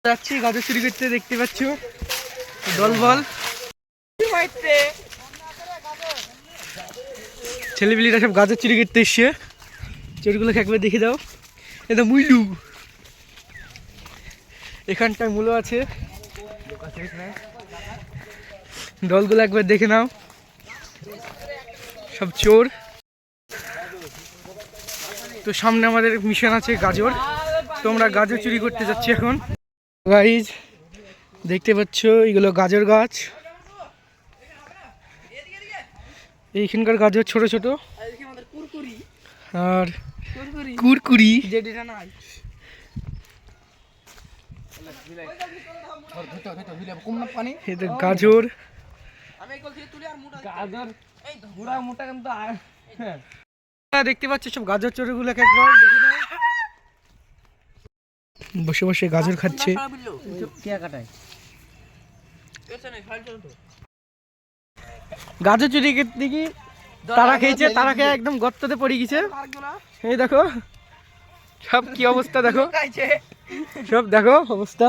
যাচ্ছি গাজর চুরি করতে, দেখতে পাচ্ছ দলবল ছেলেপিলিরা সব গাজর চুরি করতে এসছে। চোরগুলোকে একবার দেখে দাও, এটা মুইলু। এখানটায় মূলো আছে, দলগুলো একবার দেখে নাও, সব চোর। তো সামনে আমাদের মিশন আছে গাজর, তোমরা গাজর চুরি করতে যাচ্ছি এখন। গাইজ দেখতে পাচ্ছ এগুলো গাজর গাছ, এইখানকার গাজর ছোট ছোট আর কুরকুরি। গাজর দেখতে পাচ্ছ, সব গাজর চোরগুলোকে একবার দেখে নাও, বসে বসে গাজর খাচ্ছে। গাজর চুরি করতে কি তারা খেয়েছে, তারা খেয়ে একদম গর্ততে পড়ে গেছে। এই দেখো সব কি অবস্থা, দেখো সব দেখো অবস্থা।